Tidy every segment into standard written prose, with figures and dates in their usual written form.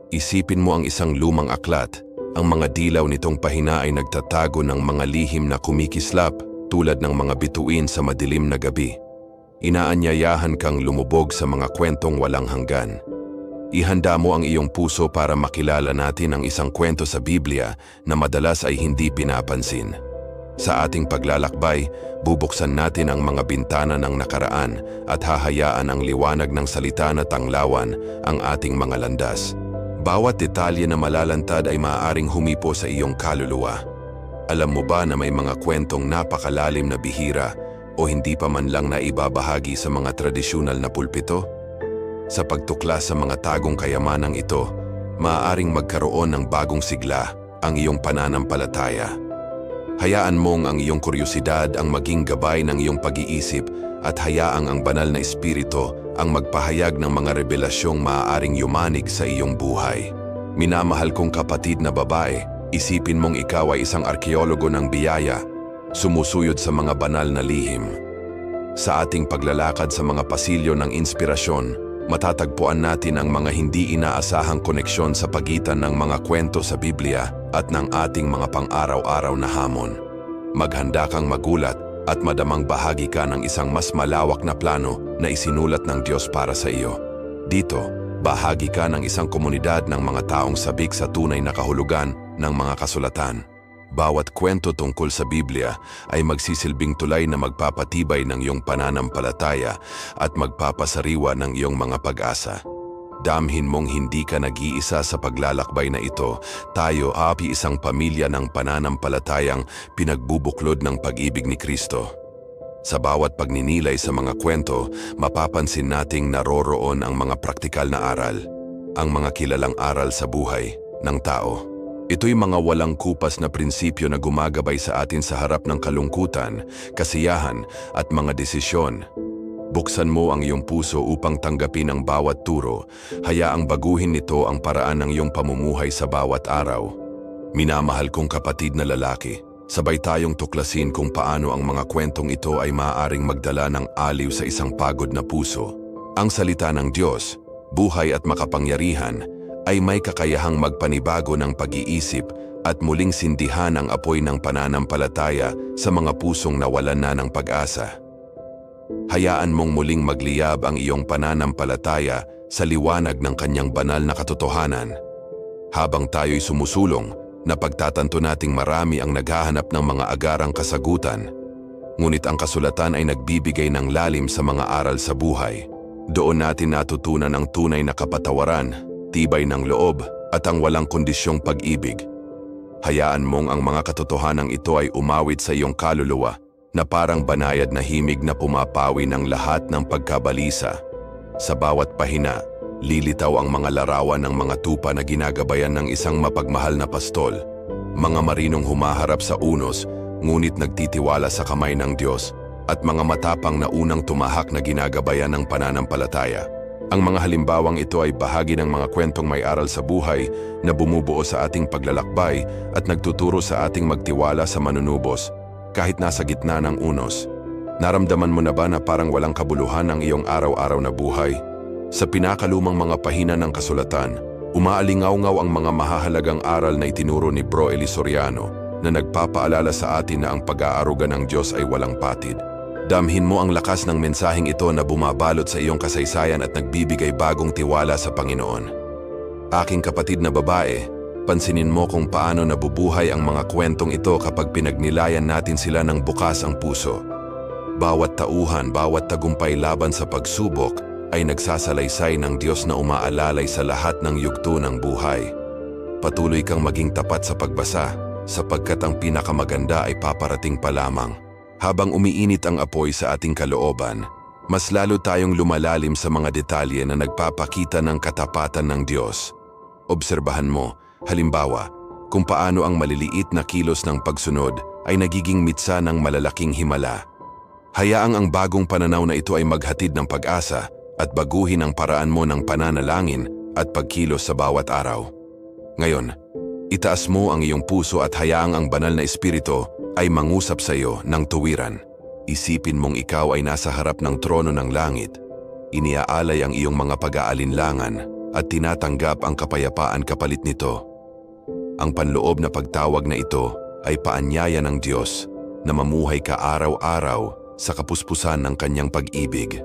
Isipin mo ang isang lumang aklat. Ang mga dilaw nitong pahina ay nagtatago ng mga lihim na kumikislap tulad ng mga bituin sa madilim na gabi. Inaanyayahan kang lumubog sa mga kwentong walang hanggan. Ihanda mo ang iyong puso para makilala natin ang isang kwento sa Biblia na madalas ay hindi pinapansin. Sa ating paglalakbay, bubuksan natin ang mga bintana ng nakaraan at hahayaan ang liwanag ng salita na tanglawan ang ating mga landas. Bawat detalye na malalantad ay maaaring humipo sa iyong kaluluwa. Alam mo ba na may mga kwentong napakalalim na bihira o hindi pa man lang naibabahagi sa mga tradisyonal na pulpito? Sa pagtuklas sa mga tagong kayamanang ito, maaaring magkaroon ng bagong sigla ang iyong pananampalataya. Hayaan mong ang iyong kuryosidad ang maging gabay ng iyong pag-iisip at hayaang ang banal na espiritu ang magpahayag ng mga revelasyong maaaring yumanig sa iyong buhay. Minamahal kong kapatid na babae, isipin mong ikaw ay isang arkeologo ng biyaya, sumusuyod sa mga banal na lihim. Sa ating paglalakad sa mga pasilyo ng inspirasyon, matatagpuan natin ang mga hindi inaasahang koneksyon sa pagitan ng mga kwento sa Biblia at ng ating mga pang-araw-araw na hamon. Maghanda kang magulat at madamang bahagi ka ng isang mas malawak na plano na isinulat ng Diyos para sa iyo. Dito, bahagi ka ng isang komunidad ng mga taong sabik sa tunay na kahulugan ng mga kasulatan. Bawat kwento tungkol sa Biblia ay magsisilbing tulay na magpapatibay ng iyong pananampalataya at magpapasariwa ng iyong mga pag-asa. Damhin mong hindi ka nag-iisa sa paglalakbay na ito. Tayo ay isang pamilya ng pananampalatayang pinagbubuklod ng pag-ibig ni Kristo. Sa bawat pagninilay sa mga kwento, mapapansin nating naroroon ang mga praktikal na aral, ang mga kilalang aral sa buhay ng tao. Ito'y mga walang kupas na prinsipyo na gumagabay sa atin sa harap ng kalungkutan, kasiyahan at mga desisyon. Buksan mo ang iyong puso upang tanggapin ang bawat turo, hayaang baguhin nito ang paraan ng iyong pamumuhay sa bawat araw. Minamahal kong kapatid na lalaki, sabay tayong tuklasin kung paano ang mga kwentong ito ay maaaring magdala ng aliw sa isang pagod na puso. Ang salita ng Diyos, buhay at makapangyarihan, ay may kakayahang magpanibago ng pag-iisip at muling sindihan ang apoy ng pananampalataya sa mga pusong nawalan na ng pag-asa. Hayaan mong muling magliyab ang iyong pananampalataya sa liwanag ng kanyang banal na katotohanan. Habang tayo'y sumusulong, napagtatanto nating marami ang naghahanap ng mga agarang kasagutan. Ngunit ang kasulatan ay nagbibigay ng lalim sa mga aral sa buhay. Doon natin natutunan ang tunay na kapatawaran, tibay ng loob at ang walang kondisyong pag-ibig. Hayaan mong ang mga katotohanang ito ay umawit sa iyong kaluluwa na parang banayad na himig na pumapawi ng lahat ng pagkabalisa. Sa bawat pahina, lilitaw ang mga larawan ng mga tupa na ginagabayan ng isang mapagmahal na pastol. Mga marinong humaharap sa unos, ngunit nagtitiwala sa kamay ng Diyos, at mga matapang na unang tumahak na ginagabayan ng pananampalataya. Ang mga halimbawang ito ay bahagi ng mga kwentong may aral sa buhay na bumubuo sa ating paglalakbay at nagtuturo sa ating magtiwala sa manunubos, kahit nasa gitna ng unos. Naramdaman mo na ba na parang walang kabuluhan ang iyong araw-araw na buhay? Sa pinakalumang mga pahina ng kasulatan, umaalingaw-ngaw ang mga mahahalagang aral na itinuro ni Bro Eli Soriano na nagpapaalala sa atin na ang pag-aaruga ng Diyos ay walang patid. Damhin mo ang lakas ng mensaheng ito na bumabalot sa iyong kasaysayan at nagbibigay bagong tiwala sa Panginoon. Aking kapatid na babae, pansinin mo kung paano nabubuhay ang mga kwentong ito kapag pinagnilayan natin sila ng bukas ang puso. Bawat tauhan, bawat tagumpay laban sa pagsubok ay nagsasalaysay ng Diyos na umaalalay sa lahat ng yugto ng buhay. Patuloy kang maging tapat sa pagbasa, sapagkat ang pinakamaganda ay paparating pa lamang. Habang umiinit ang apoy sa ating kalooban, mas lalo tayong lumalalim sa mga detalye na nagpapakita ng katapatan ng Diyos. Obserbahan mo, halimbawa, kung paano ang maliliit na kilos ng pagsunod ay nagiging mitsa ng malalaking himala. Hayaang ang bagong pananaw na ito ay maghatid ng pag-asa at baguhin ang paraan mo ng pananalangin at pagkilos sa bawat araw. Ngayon, itaas mo ang iyong puso at hayaang ang banal na espiritu ay mangusap sa iyo ng tuwiran. Isipin mong ikaw ay nasa harap ng trono ng langit. Iniaalay ang iyong mga pag-aalinlangan, at tinatanggap ang kapayapaan kapalit nito. Ang panloob na pagtawag na ito ay paanyaya ng Diyos na mamuhay ka araw-araw sa kapuspusan ng kanyang pag-ibig.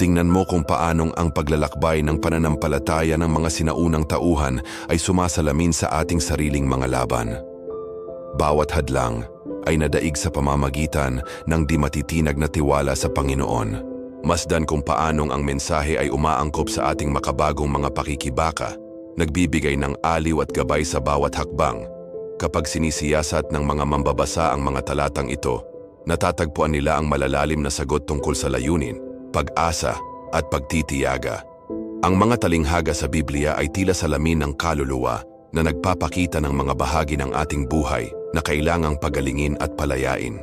Tingnan mo kung paanong ang paglalakbay ng pananampalataya ng mga sinaunang tauhan ay sumasalamin sa ating sariling mga laban. Bawat hadlang ay nadaig sa pamamagitan ng di matitinag na tiwala sa Panginoon. Masdan kung paanong ang mensahe ay umaangkop sa ating makabagong mga pakikibaka, nagbibigay ng aliw at gabay sa bawat hakbang. Kapag sinisiyasat ng mga mambabasa ang mga talatang ito, natatagpuan nila ang malalalim na sagot tungkol sa layunin, pag-asa at pagtitiyaga. Ang mga talinghaga sa Biblia ay tila salamin ng kaluluwa na nagpapakita ng mga bahagi ng ating buhay na kailangang pagalingin at palayain.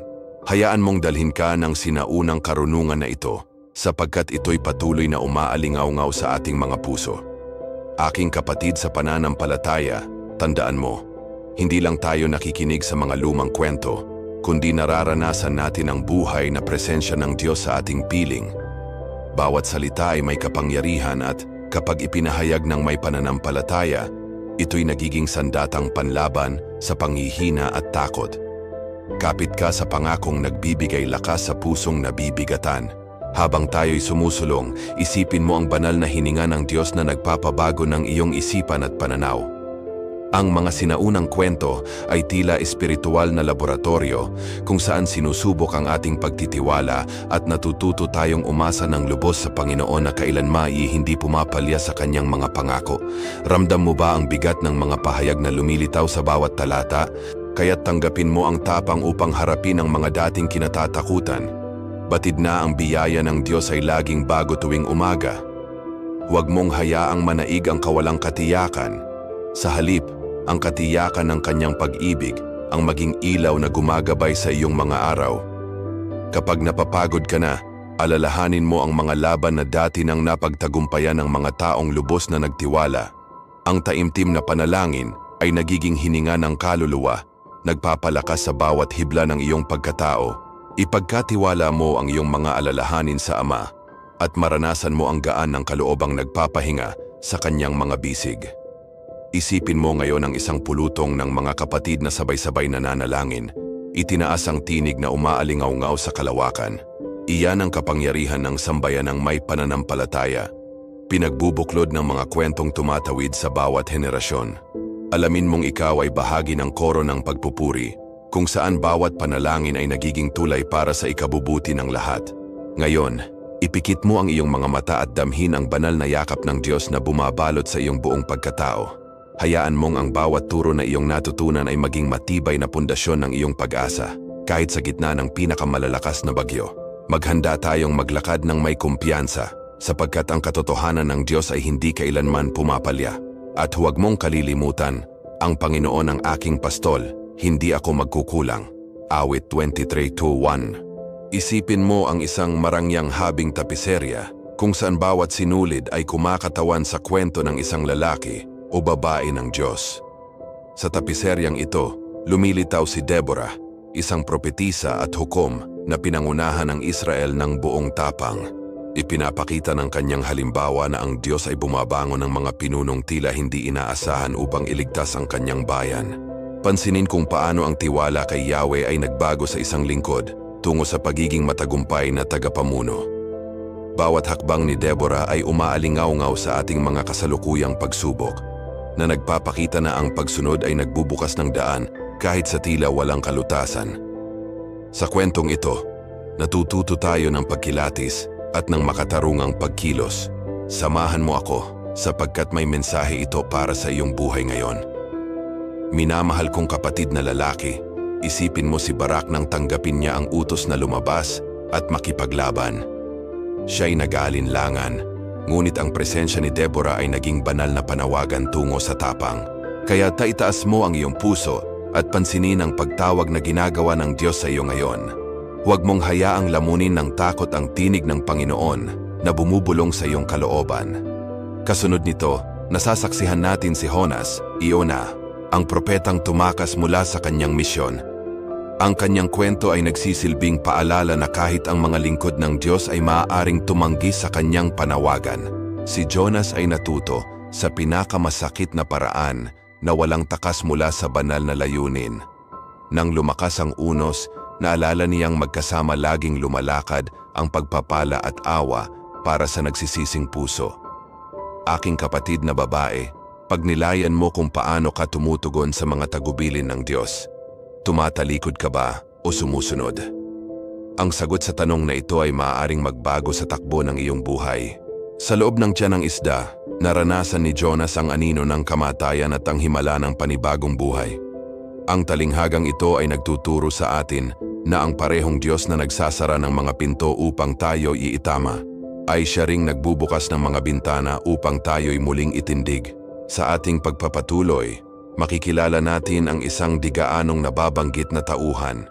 Hayaan mong dalhin ka ng sinaunang karunungan na ito sapagkat ito'y patuloy na umaalingaw-ngaw sa ating mga puso. Aking kapatid sa pananampalataya, tandaan mo, hindi lang tayo nakikinig sa mga lumang kwento, kundi nararanasan natin ang buhay na presensya ng Diyos sa ating piling. Bawat salita ay may kapangyarihan at kapag ipinahayag ng may pananampalataya, ito'y nagiging sandatang panlaban sa panghihina at takot. Kapit ka sa pangakong nagbibigay lakas sa pusong nabibigatan. Habang tayo'y sumusulong, isipin mo ang banal na hininga ng Diyos na nagpapabago ng iyong isipan at pananaw. Ang mga sinaunang kwento ay tila espiritual na laboratorio kung saan sinusubok ang ating pagtitiwala at natututo tayong umasa ng lubos sa Panginoon na kailanman ay hindi pumapalya sa kanyang mga pangako. Ramdam mo ba ang bigat ng mga pahayag na lumilitaw sa bawat talata? Kaya't tanggapin mo ang tapang upang harapin ang mga dating kinatatakutan. Batid na ang biyaya ng Diyos ay laging bago tuwing umaga. Huwag mong hayaang manaig ang kawalang katiyakan. Sa halip, ang katiyakan ng kanyang pag-ibig ang maging ilaw na gumagabay sa iyong mga araw. Kapag napapagod ka na, alalahanin mo ang mga laban na dati nang napagtagumpayan ng mga taong lubos na nagtiwala. Ang taimtim na panalangin ay nagiging hininga ng kaluluwa, nagpapalakas sa bawat hibla ng iyong pagkatao. Ipagkatiwala mo ang iyong mga alalahanin sa Ama at maranasan mo ang gaan ng kaloobang nagpapahinga sa kanyang mga bisig. Isipin mo ngayon ang isang pulutong ng mga kapatid na sabay-sabay nananalangin, itinaas ang tinig na umaalingaw-ngaw sa kalawakan. Iyan ang kapangyarihan ng sambayanang may pananampalataya, pinagbubuklod ng mga kwentong tumatawid sa bawat henerasyon. Alamin mong ikaw ay bahagi ng koro ng pagpupuri, kung saan bawat panalangin ay nagiging tulay para sa ikabubuti ng lahat. Ngayon, ipikit mo ang iyong mga mata at damhin ang banal na yakap ng Diyos na bumabalot sa iyong buong pagkatao. Hayaan mong ang bawat turo na iyong natutunan ay maging matibay na pundasyon ng iyong pag-asa, kahit sa gitna ng pinakamalalakas na bagyo. Maghanda tayong maglakad ng may kumpiyansa, sapagkat ang katotohanan ng Diyos ay hindi kailanman pumapalya. At huwag mong kalilimutan, ang Panginoon ang aking pastol, hindi ako magkukulang. Awit 23:2-1. Isipin mo ang isang marangyang habing tapiserya kung saan bawat sinulid ay kumakatawan sa kwento ng isang lalaki o babae ng Diyos. Sa tapiseryang ito, lumilitaw si Deborah, isang propetisa at hukom na pinangunahan ng Israel ng buong tapang. Ipinapakita ng kanyang halimbawa na ang Diyos ay bumabangon ng mga pinunong tila hindi inaasahan upang iligtas ang kanyang bayan. Pansinin kung paano ang tiwala kay Yahweh ay nagbago sa isang lingkod tungo sa pagiging matagumpay na tagapamuno. Bawat hakbang ni Deborah ay umaalingaw-ngaw sa ating mga kasalukuyang pagsubok, na nagpapakita na ang pagsunod ay nagbubukas ng daan kahit sa tila walang kalutasan. Sa kwentong ito, natututo tayo ng pagkilatis at ng makatarungang pagkilos. Samahan mo ako sapagkat may mensahe ito para sa iyong buhay ngayon. Minamahal kong kapatid na lalaki, isipin mo si Barak nang tanggapin niya ang utos na lumabas at makipaglaban. Siya'y nag-aalinlangan, ngunit ang presensya ni Deborah ay naging banal na panawagan tungo sa tapang. Kaya taitaas mo ang iyong puso at pansinin ang pagtawag na ginagawa ng Diyos sa iyo ngayon. Huwag mong hayaang lamunin ng takot ang tinig ng Panginoon na bumubulong sa iyong kalooban. Kasunod nito, nasasaksihan natin si Jonas, Iona, ang propetang tumakas mula sa kanyang misyon. Ang kanyang kwento ay nagsisilbing paalala na kahit ang mga lingkod ng Diyos ay maaaring tumanggi sa kanyang panawagan. Si Jonas ay natuto sa pinakamasakit na paraan na walang takas mula sa banal na layunin. Nang lumakas ang unos, naalala niyang magkasama laging lumalakad ang pagpapala at awa para sa nagsisising puso. Aking kapatid na babae, pagnilayan mo kung paano ka tumutugon sa mga tagubilin ng Diyos. Tumatalikod ka ba o sumusunod? Ang sagot sa tanong na ito ay maaaring magbago sa takbo ng iyong buhay. Sa loob ng tiyan ng isda, naranasan ni Jonas ang anino ng kamatayan at ang himala ng panibagong buhay. Ang talinghagang ito ay nagtuturo sa atin na ang parehong Diyos na nagsasara ng mga pinto upang tayo iitama, ay siya ring nagbubukas ng mga bintana upang tayo'y muling itindig. Sa ating pagpapatuloy, makikilala natin ang isang digaanong nababanggit na tauhan.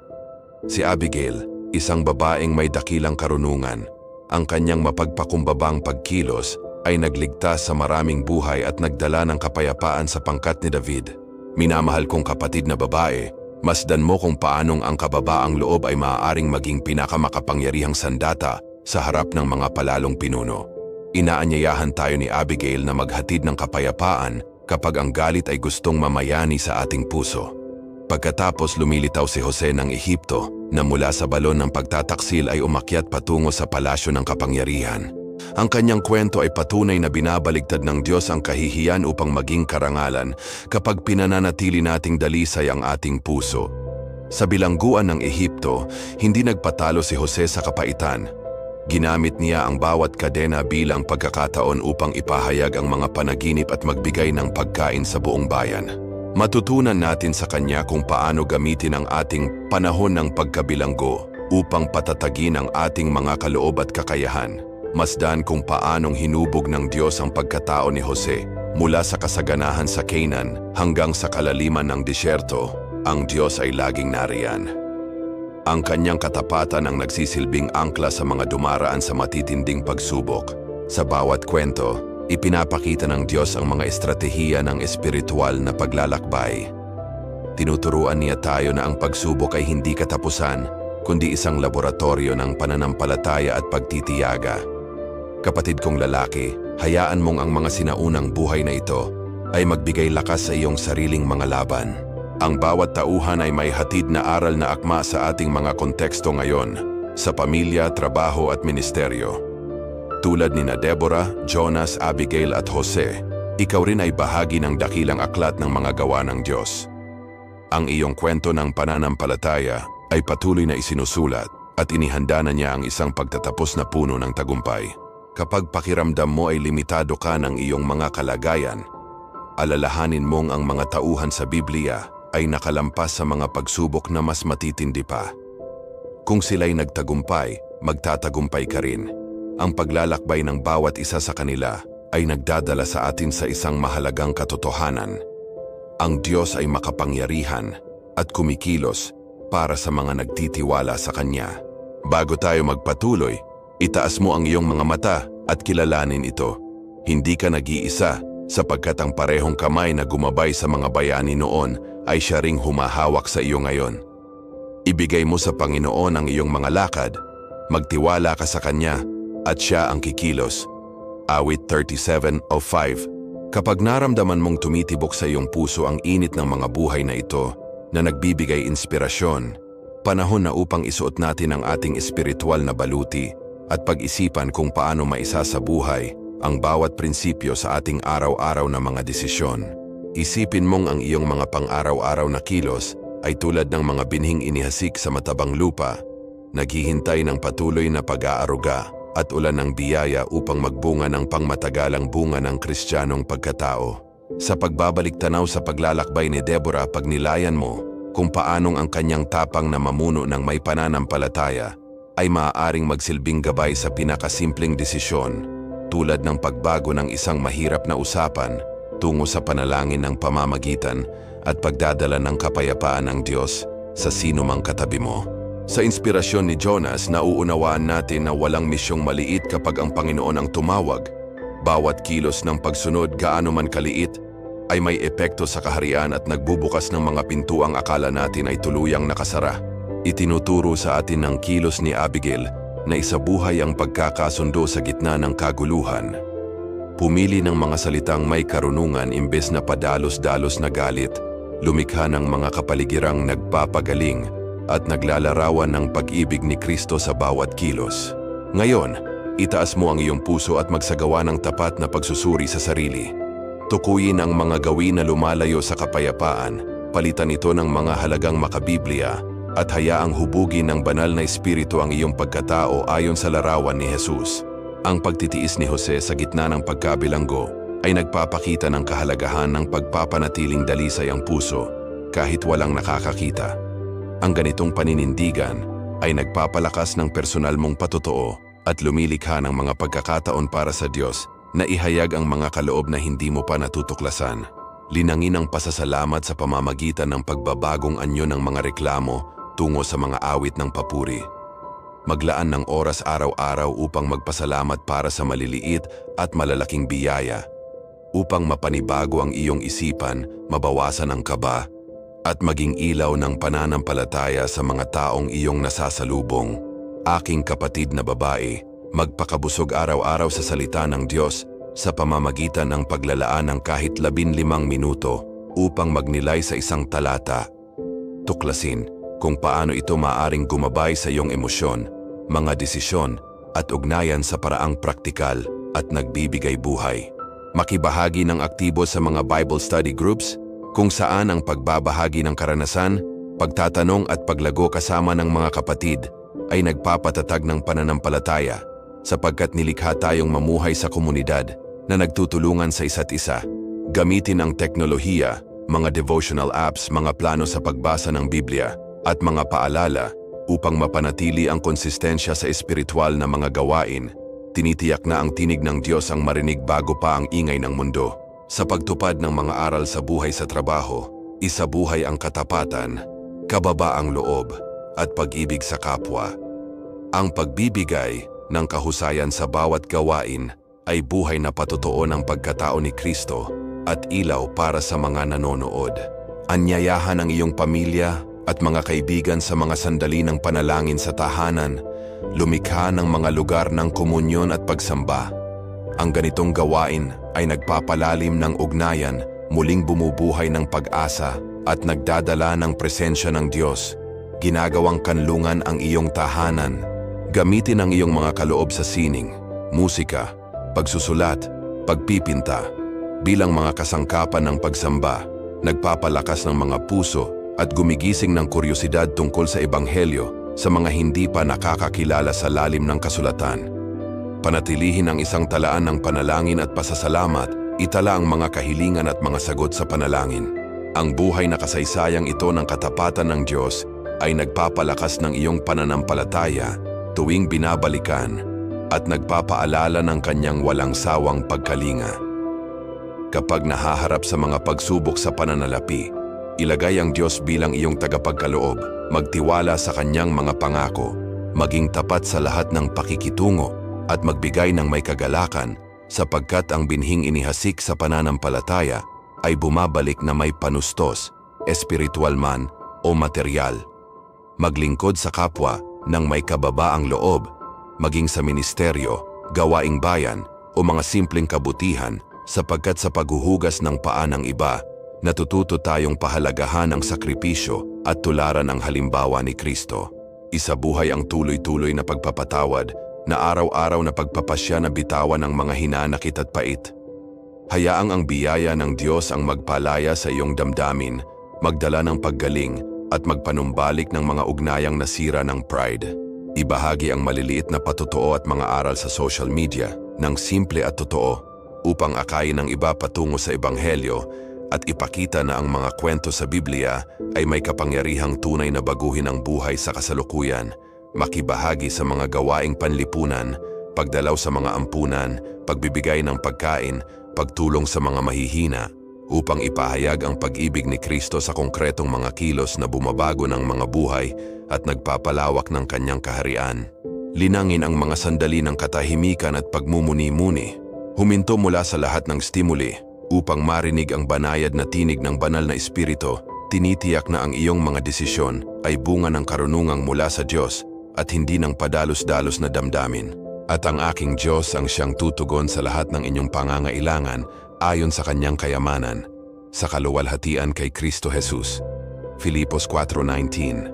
Si Abigail, isang babaeng may dakilang karunungan. Ang kanyang mapagpakumbabang pagkilos ay nagligtas sa maraming buhay at nagdala ng kapayapaan sa pangkat ni David. Minamahal kong kapatid na babae, masdan mo kung paanong ang kababaang loob ay maaaring maging pinakamakapangyarihang sandata sa harap ng mga palalong pinuno. Inaanyayahan tayo ni Abigail na maghatid ng kapayapaan kapag ang galit ay gustong mamayani sa ating puso. Pagkatapos lumilitaw si Jose ng Ehipto na mula sa balon ng pagtataksil ay umakyat patungo sa palasyo ng kapangyarihan. Ang kanyang kwento ay patunay na binabaligtad ng Diyos ang kahihiyan upang maging karangalan kapag pinananatili nating dalisay ang ating puso. Sa bilangguan ng Ehipto, hindi nagpatalo si Jose sa kapaitan. Ginamit niya ang bawat kadena bilang pagkakataon upang ipahayag ang mga panaginip at magbigay ng pagkain sa buong bayan. Matutunan natin sa kanya kung paano gamitin ang ating panahon ng pagkabilanggo upang patatagin ang ating mga kaloob at kakayahan. Masdan kung paanong hinubog ng Diyos ang pagkatao ni Jose mula sa kasaganahan sa Canaan hanggang sa kalaliman ng disyerto. Ang Diyos ay laging nariyan. Ang kanyang katapatan ang nagsisilbing angkla sa mga dumaraan sa matitinding pagsubok. Sa bawat kwento, ipinapakita ng Diyos ang mga estratehiya ng espiritual na paglalakbay. Tinuturuan niya tayo na ang pagsubok ay hindi katapusan, kundi isang laboratorio ng pananampalataya at pagtitiyaga. Kapatid kong lalaki, hayaan mong ang mga sinaunang buhay na ito ay magbigay lakas sa iyong sariling mga laban. Ang bawat tauhan ay may hatid na aral na akma sa ating mga konteksto ngayon, sa pamilya, trabaho at ministeryo. Tulad ni Deborah, Jonas, Abigail at Jose, ikaw rin ay bahagi ng dakilang aklat ng mga gawa ng Diyos. Ang iyong kwento ng pananampalataya ay patuloy na isinusulat at inihanda na niya ang isang pagtatapos na puno ng tagumpay. Kapag pakiramdam mo ay limitado ka ng iyong mga kalagayan, alalahanin mong ang mga tauhan sa Biblia ay nakalampas sa mga pagsubok na mas matitindi pa. Kung sila'y nagtagumpay, magtatagumpay ka rin. Ang paglalakbay ng bawat isa sa kanila ay nagdadala sa atin sa isang mahalagang katotohanan. Ang Diyos ay makapangyarihan at kumikilos para sa mga nagtitiwala sa Kanya. Bago tayo magpatuloy, itaas mo ang iyong mga mata at kilalanin ito. Hindi ka nag-iisa sapagkat ang parehong kamay na gumabay sa mga bayani noon ay siya ring humahawak sa iyo ngayon. Ibigay mo sa Panginoon ang iyong mga lakad, magtiwala ka sa Kanya, at siya ang kikilos. Awit 37:5. Kapag naramdaman mong tumitibok sa iyong puso ang init ng mga buhay na ito na nagbibigay inspirasyon, panahon na upang isuot natin ang ating espiritual na baluti at pag-isipan kung paano maisasabuhay ang bawat prinsipyo sa ating araw-araw na mga desisyon. Isipin mong ang iyong mga pang-araw-araw na kilos ay tulad ng mga binhing inihasik sa matabang lupa, naghihintay ng patuloy na pag-aaruga at ulan ng biyaya upang magbunga ng pangmatagalang bunga ng Kristiyanong pagkatao. Sa pagbabalik tanaw sa paglalakbay ni Deborah, pagnilayan mo kung paanong ang kanyang tapang na mamuno ng may pananampalataya ay maaaring magsilbing gabay sa pinakasimpleng desisyon, tulad ng pagbago ng isang mahirap na usapan tungo sa panalangin ng pamamagitan at pagdadala ng kapayapaan ng Diyos sa sino mang katabi mo. Sa inspirasyon ni Jonas, nauunawaan natin na walang misyong maliit kapag ang Panginoon ang tumawag. Bawat kilos ng pagsunod, gaano man kaliit, ay may epekto sa kaharian at nagbubukas ng mga pintuang akala natin ay tuluyang nakasara. Itinuturo sa atin ng kilos ni Abigail na isabuhay ang pagkakasundo sa gitna ng kaguluhan. Pumili ng mga salitang may karunungan imbes na padalos-dalos na galit. Lumikha ng mga kapaligirang nagpapagaling at naglalarawan ng pag-ibig ni Kristo sa bawat kilos. Ngayon, itaas mo ang iyong puso at magsagawa ng tapat na pagsusuri sa sarili. Tukuyin ang mga gawin na lumalayo sa kapayapaan, palitan ito ng mga halagang makabiblia, at hayaang hubugin ng banal na espiritu ang iyong pagkatao ayon sa larawan ni Jesus. Ang pagtitiis ni Jose sa gitna ng pagkabilanggo ay nagpapakita ng kahalagahan ng pagpapanatiling dalisay ang puso kahit walang nakakakita. Ang ganitong paninindigan ay nagpapalakas ng personal mong patotoo at lumilikha ng mga pagkakataon para sa Diyos na ihayag ang mga kaloob na hindi mo pa natutuklasan. Linangin ang pasasalamat sa pamamagitan ng pagbabagong anyo ng mga reklamo tungo sa mga awit ng papuri. Maglaan ng oras araw-araw upang magpasalamat para sa maliliit at malalaking biyaya, upang mapanibago ang iyong isipan, mabawasan ang kaba, at maging ilaw ng pananampalataya sa mga taong iyong nasasalubong. Aking kapatid na babae, magpakabusog araw-araw sa salita ng Diyos sa pamamagitan ng paglalaan ng kahit 15 minuto upang magnilay sa isang talata. Tuklasin kung paano ito maaring gumabay sa iyong emosyon, mga desisyon at ugnayan sa paraang praktikal at nagbibigay buhay. Makibahagi ng aktibo sa mga Bible study groups kung saan ang pagbabahagi ng karanasan, pagtatanong at paglago kasama ng mga kapatid ay nagpapatatag ng pananampalataya sapagkat nilikha tayong mamuhay sa komunidad na nagtutulungan sa isa't isa. Gamitin ang teknolohiya, mga devotional apps, mga plano sa pagbasa ng Biblia at mga paalala upang mapanatili ang konsistensya sa espiritual na mga gawain. Tinitiyak na ang tinig ng Diyos ang marinig bago pa ang ingay ng mundo. Sa pagtupad ng mga aral sa buhay sa trabaho, isabuhay ang katapatan, kababaang loob, at pag-ibig sa kapwa. Ang pagbibigay ng kahusayan sa bawat gawain ay buhay na patotoo ng pagkatao ni Kristo at ilaw para sa mga nanonood. Anyayahan ang iyong pamilya at mga kaibigan sa mga sandali ng panalangin sa tahanan, lumikha ng mga lugar ng komunyon at pagsamba. Ang ganitong gawain ay nagpapalalim ng ugnayan, muling bumubuhay ng pag-asa at nagdadala ng presensya ng Diyos. Ginagawang kanlungan ang iyong tahanan. Gamitin ang iyong mga kaloob sa sining, musika, pagsusulat, pagpipinta, bilang mga kasangkapan ng pagsamba, nagpapalakas ng mga puso at gumigising ng kuryosidad tungkol sa Ebanghelyo sa mga hindi pa nakakakilala sa lalim ng kasulatan. Panatilihin ang isang talaan ng panalangin at pasasalamat, itala ang mga kahilingan at mga sagot sa panalangin. Ang buhay na kasaysayang ito ng katapatan ng Diyos ay nagpapalakas ng iyong pananampalataya tuwing binabalikan at nagpapaalala ng kanyang walang sawang pagkalinga. Kapag nahaharap sa mga pagsubok sa pananalapi, ilagay ang Diyos bilang iyong tagapagkaloob, magtiwala sa kanyang mga pangako, maging tapat sa lahat ng pakikitungo at magbigay ng may kagalakan sapagkat ang binhing inihasik sa pananampalataya ay bumabalik na may panustos, espiritual man o material. Maglingkod sa kapwa ng may kababaang loob, maging sa ministeryo, gawaing bayan o mga simpleng kabutihan sapagkat sa paghuhugas ng paa ng iba, natututo tayong pahalagahan ang sakripisyo at tularan ang halimbawa ni Kristo. Isabuhay ang tuloy-tuloy na pagpapatawad na araw-araw na pagpapasya na bitawan ng mga hinanakit at pait. Hayaang ang biyaya ng Diyos ang magpalaya sa iyong damdamin, magdala ng paggaling at magpanumbalik ng mga ugnayang nasira ng pride. Ibahagi ang maliliit na patotoo at mga aral sa social media ng simple at totoo upang akayin ng iba patungo sa Ebanghelyo at ipakita na ang mga kwento sa Biblia ay may kapangyarihang tunay na baguhin ang buhay sa kasalukuyan. Makibahagi sa mga gawaing panlipunan, pagdalaw sa mga ampunan, pagbibigay ng pagkain, pagtulong sa mga mahihina, upang ipahayag ang pag-ibig ni Kristo sa konkretong mga kilos na bumabago ng mga buhay at nagpapalawak ng kanyang kaharian. Linangin ang mga sandali ng katahimikan at pagmumuni-muni. Huminto mula sa lahat ng stimuli upang marinig ang banayad na tinig ng banal na espiritu. Tinitiyak na ang iyong mga desisyon ay bunga ng karunungang mula sa Diyos at hindi ng padalos-dalos na damdamin. At ang aking Diyos ang siyang tutugon sa lahat ng inyong pangangailangan ayon sa kanyang kayamanan, sa kaluwalhatian kay Kristo Jesus. Filipos 4:19.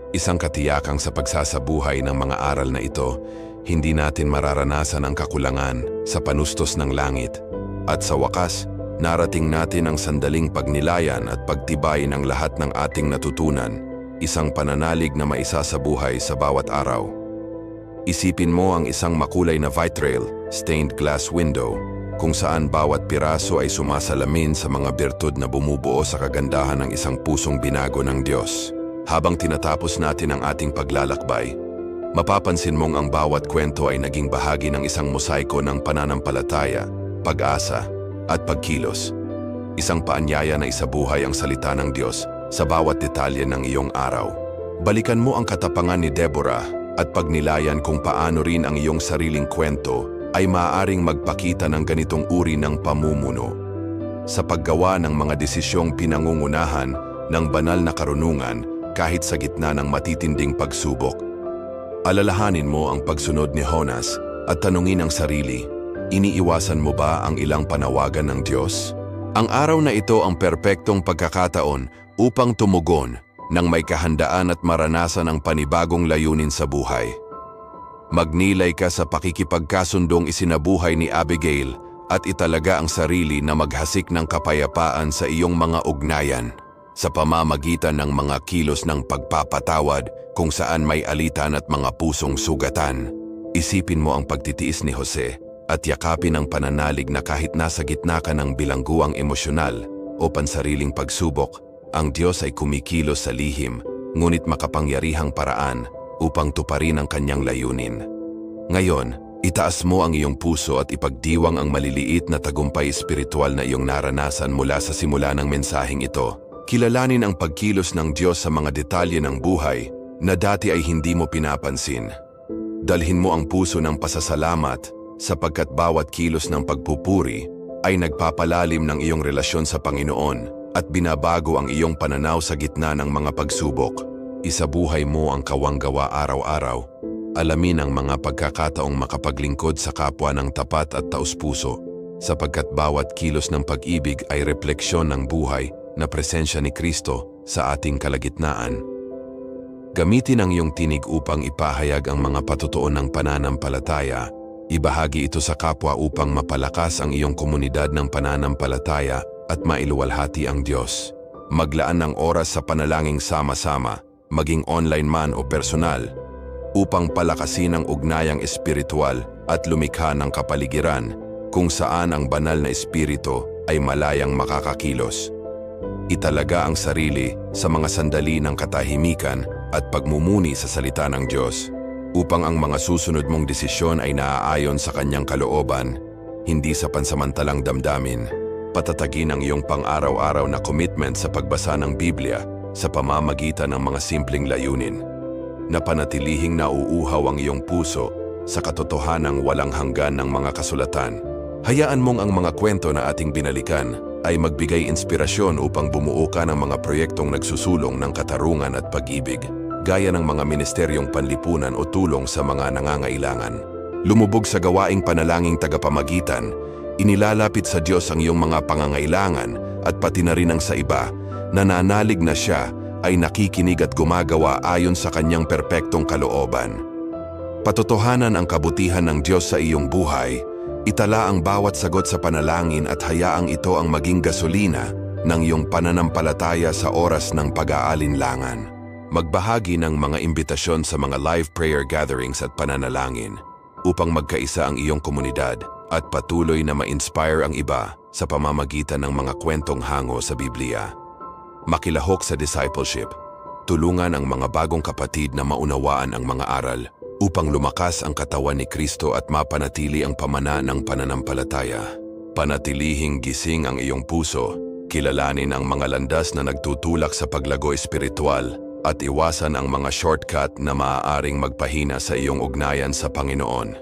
Isang katiyakang sa pagsasabuhay ng mga aral na ito, hindi natin mararanasan ang kakulangan sa panustos ng langit. At sa wakas, narating natin ang sandaling pagnilayan at pagtibay ng lahat ng ating natutunan, isang pananalig na maisasabuhay sa bawat araw. Isipin mo ang isang makulay na vitrail, stained glass window, kung saan bawat piraso ay sumasalamin sa mga birtud na bumubuo sa kagandahan ng isang pusong binago ng Diyos. Habang tinatapos natin ang ating paglalakbay, mapapansin mong ang bawat kwento ay naging bahagi ng isang mosaiko ng pananampalataya, pag-asa, at pagkilos. Isang paanyaya na isabuhay ang salita ng Diyos sa bawat detalye ng iyong araw. Balikan mo ang katapangan ni Deborah at pagnilayan kung paano rin ang iyong sariling kwento ay maaaring magpakita ng ganitong uri ng pamumuno. Sa paggawa ng mga desisyong pinangungunahan ng banal na karunungan kahit sa gitna ng matitinding pagsubok. Alalahanin mo ang pagsunod ni Jonas at tanungin ang sarili, iniiwasan mo ba ang ilang panawagan ng Diyos? Ang araw na ito ang perpektong pagkakataon upang tumugon nang may kahandaan at maranasan ang panibagong layunin sa buhay. Magnilay ka sa pakikipagkasundong isinabuhay ni Abigail at italaga ang sarili na maghasik ng kapayapaan sa iyong mga ugnayan sa pamamagitan ng mga kilos ng pagpapatawad kung saan may alitan at mga pusong sugatan. Isipin mo ang pagtitiis ni Jose at yakapin ang pananalig na kahit nasa gitna ka ng bilangguang emosyonal o pansariling pagsubok, ang Diyos ay kumikilos sa lihim ngunit makapangyarihang paraan upang tuparin ang kanyang layunin. Ngayon, itaas mo ang iyong puso at ipagdiwang ang maliliit na tagumpay espiritual na iyong naranasan mula sa simula ng mensaheng ito. Kilalanin ang pagkilos ng Diyos sa mga detalye ng buhay na dati ay hindi mo pinapansin. Dalhin mo ang puso ng pasasalamat sapagkat bawat kilos ng pagpupuri ay nagpapalalim ng iyong relasyon sa Panginoon at binabago ang iyong pananaw sa gitna ng mga pagsubok. Isabuhay mo ang kawanggawa araw-araw. Alamin ang mga pagkakataong makapaglingkod sa kapwa ng tapat at taus-puso, sapagkat bawat kilos ng pag-ibig ay refleksyon ng buhay na presensya ni Kristo sa ating kalagitnaan. Gamitin ang iyong tinig upang ipahayag ang mga patutuo ng pananampalataya. Ibahagi ito sa kapwa upang mapalakas ang iyong komunidad ng pananampalataya at mailuwalhati ang Diyos. Maglaan ng oras sa panalangin sama-sama, maging online man o personal, upang palakasin ang ugnayang espiritual at lumikha ng kapaligiran kung saan ang banal na espiritu ay malayang makakakilos. Italaga ang sarili sa mga sandali ng katahimikan at pagmumuni sa salita ng Diyos upang ang mga susunod mong desisyon ay naaayon sa kanyang kalooban, hindi sa pansamantalang damdamin. Patatagin ang iyong pang-araw-araw na commitment sa pagbasa ng Biblia sa pamamagitan ng mga simpleng layunin. Napanatilihing nauuhaw ang iyong puso sa katotohanang walang hanggan ng mga kasulatan. Hayaan mong ang mga kwento na ating binalikan ay magbigay inspirasyon upang bumuo ka ng mga proyektong nagsusulong ng katarungan at pag-ibig, gaya ng mga ministeryong panlipunan o tulong sa mga nangangailangan. Lumubog sa gawaing panalangin tagapamagitan, inilalapit sa Diyos ang iyong mga pangangailangan at pati na rin ang sa iba, nananalig na siya ay nakikinig at gumagawa ayon sa kanyang perpektong kalooban. Patotohanan ang kabutihan ng Diyos sa iyong buhay, itala ang bawat sagot sa panalangin at hayaang ito ang maging gasolina ng iyong pananampalataya sa oras ng pag-aalinlangan. Magbahagi ng mga imbitasyon sa mga live prayer gatherings at pananalangin upang magkaisa ang iyong komunidad at patuloy na ma-inspire ang iba sa pamamagitan ng mga kwentong hango sa Biblia. Makilahok sa discipleship. Tulungan ang mga bagong kapatid na maunawaan ang mga aral upang lumakas ang katawan ni Kristo at mapanatili ang pamana ng pananampalataya. Panatilihing gising ang iyong puso, kilalanin ang mga landas na nagtutulak sa paglago espiritual at iwasan ang mga shortcut na maaaring magpahina sa iyong ugnayan sa Panginoon.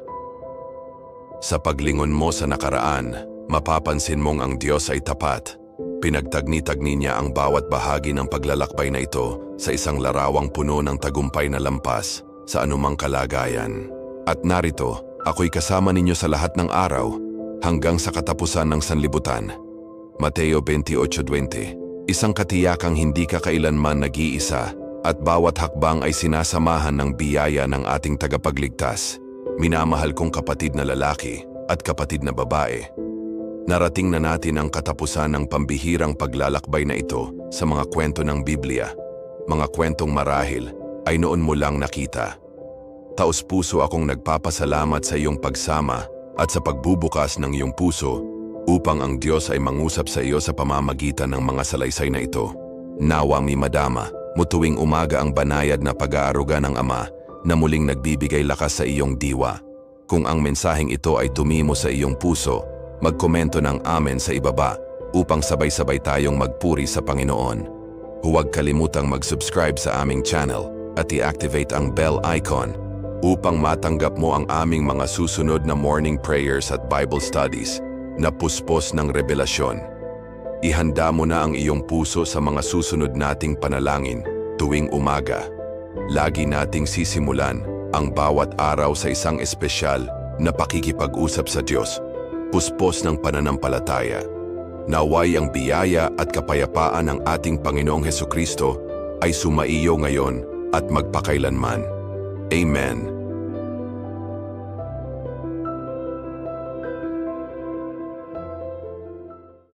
Sa paglingon mo sa nakaraan, mapapansin mong ang Diyos ay tapat. Pinagtagni-tagni niya ang bawat bahagi ng paglalakbay na ito sa isang larawang puno ng tagumpay na lampas sa anumang kalagayan. At narito, Ako'y kasama ninyo sa lahat ng araw hanggang sa katapusan ng sanlibutan. Mateo 28:20. Isang katiyakang hindi ka kailanman nag-iisa at bawat hakbang ay sinasamahan ng biyaya ng ating tagapagligtas. Minamahal kong kapatid na lalaki at kapatid na babae. Narating na natin ang katapusan ng pambihirang paglalakbay na ito sa mga kwento ng Biblia. Mga kwentong marahil ay noon mo lang nakita. Taos-puso akong nagpapasalamat sa iyong pagsama at sa pagbubukas ng iyong puso upang ang Diyos ay mangusap sa iyo sa pamamagitan ng mga salaysay na ito. Nawa mi madama, mutuwing umaga ang banayad na pag-aaruga ng Ama na muling nagbibigay lakas sa iyong diwa. Kung ang mensaheng ito ay tumimo sa iyong puso, magkomento ng amen sa ibaba upang sabay-sabay tayong magpuri sa Panginoon. Huwag kalimutang mag-subscribe sa aming channel at i-activate ang bell icon upang matanggap mo ang aming mga susunod na morning prayers at Bible studies na puspos ng revelasyon. Ihanda mo na ang iyong puso sa mga susunod nating panalangin tuwing umaga. Lagi nating sisimulan ang bawat araw sa isang espesyal na pakikipag-usap sa Diyos. Puspos ng pananampalataya. Naway ang biyaya at kapayapaan ng ating Panginoong Hesukristo ay sumaiyo ngayon at magpakailanman. Amen.